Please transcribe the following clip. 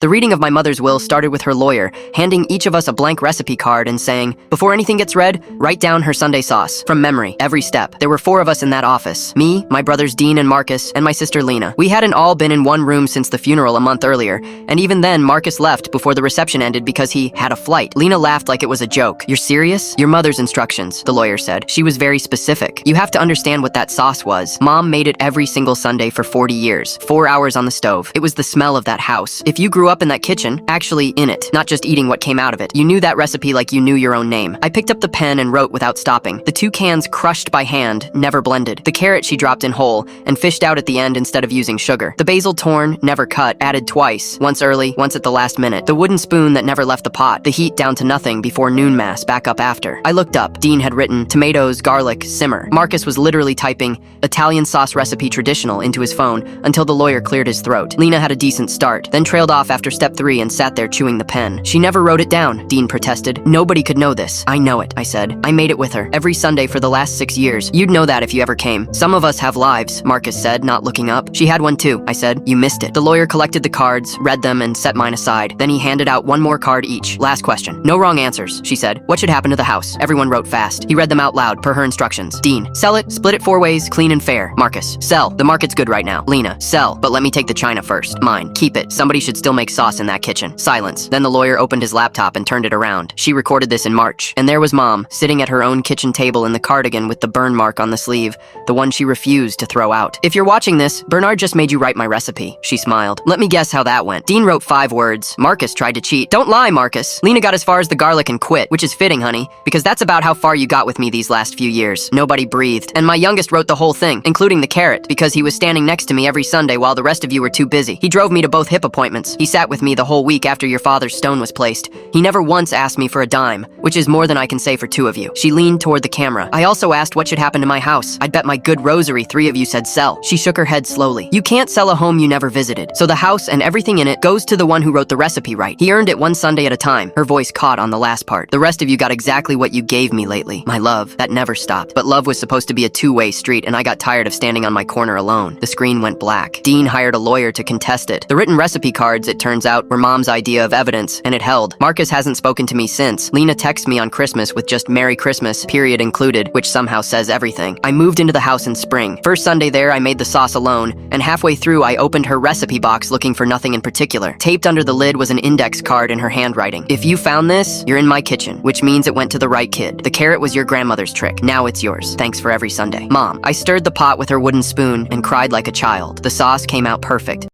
The reading of my mother's will started with her lawyer, handing each of us a blank recipe card and saying, "Before anything gets read, write down her Sunday sauce." From memory, every step. There were 4 of us in that office. Me, my brothers Dean and Marcus, and my sister Lena. We hadn't all been in one room since the funeral a month earlier, and even then, Marcus left before the reception ended because he had a flight. Lena laughed like it was a joke. "You're serious?" "Your mother's instructions," the lawyer said. She was very specific. "You have to understand what that sauce was. Mom made it every single Sunday for 40 years. 4 hours on the stove. It was the smell of that house. If you grew up in that kitchen, actually in it, not just eating what came out of it, you knew that recipe like you knew your own name." I picked up the pen and wrote without stopping. The 2 cans crushed by hand, never blended. The carrot she dropped in whole and fished out at the end instead of using sugar. The basil torn, never cut, added twice, once early, once at the last minute. The wooden spoon that never left the pot, the heat down to nothing before noon mass, back up after. I looked up. Dean had written, "Tomatoes, garlic, simmer." Marcus was literally typing, "Italian sauce recipe traditional," into his phone until the lawyer cleared his throat. Lena had a decent start, then trailed off after step 3 and sat there chewing the pen. "She never wrote it down," Dean protested. "Nobody could know this." "I know it," I said. "I made it with her. Every Sunday for the last 6 years. You'd know that if you ever came." "Some of us have lives," Marcus said, not looking up. "She had one too," I said. "You missed it." The lawyer collected the cards, read them, and set mine aside. Then he handed out 1 more card each. "Last question. No wrong answers," she said. "What should happen to the house?" Everyone wrote fast. He read them out loud, per her instructions. Dean, "Sell it, split it 4 ways, clean and fair." Marcus, "Sell. The market's good right now." Lena, "Sell, but let me take the china first." Mine, "Keep it. Somebody should still make sauce in that kitchen." Silence. Then the lawyer opened his laptop and turned it around. She recorded this in March. And there was Mom, sitting at her own kitchen table in the cardigan with the burn mark on the sleeve, the one she refused to throw out. "If you're watching this, Bernard just made you write my recipe," she smiled. "Let me guess how that went." Dean wrote 5 words. Marcus tried to cheat. "Don't lie, Marcus." Lena got as far as the garlic and quit, which is fitting, honey, because that's about how far you got with me these last few years. Nobody breathed. And my youngest wrote the whole thing, including the carrot, because he was standing next to me every Sunday while the rest of you were too busy. He drove me to both hip appointments. He sat with me the whole week after your father's stone was placed. He never once asked me for a dime, which is more than I can say for 2 of you. She leaned toward the camera. "I also asked what should happen to my house. I'd bet my good rosary 3 of you said sell." She shook her head slowly. "You can't sell a home you never visited. So the house and everything in it goes to the one who wrote the recipe right. He earned it 1 Sunday at a time." Her voice caught on the last part. "The rest of you got exactly what you gave me lately. My love, that never stopped. But love was supposed to be a 2-way street, and I got tired of standing on my corner alone." The screen went black. Dean hired a lawyer to contest it. The written recipe cards, it turns out, were Mom's idea of evidence, and it held. Marcus hasn't spoken to me since. Lena texts me on Christmas with just "Merry Christmas," period included, which somehow says everything. I moved into the house in spring. First Sunday there, I made the sauce alone, and halfway through, I opened her recipe box looking for nothing in particular. Taped under the lid was an index card in her handwriting. "If you found this, you're in my kitchen," which means it went to the right kid. The carrot was your grandmother's trick. Now it's yours. Thanks for every Sunday. Mom, I stirred the pot with her wooden spoon and cried like a child. The sauce came out perfect.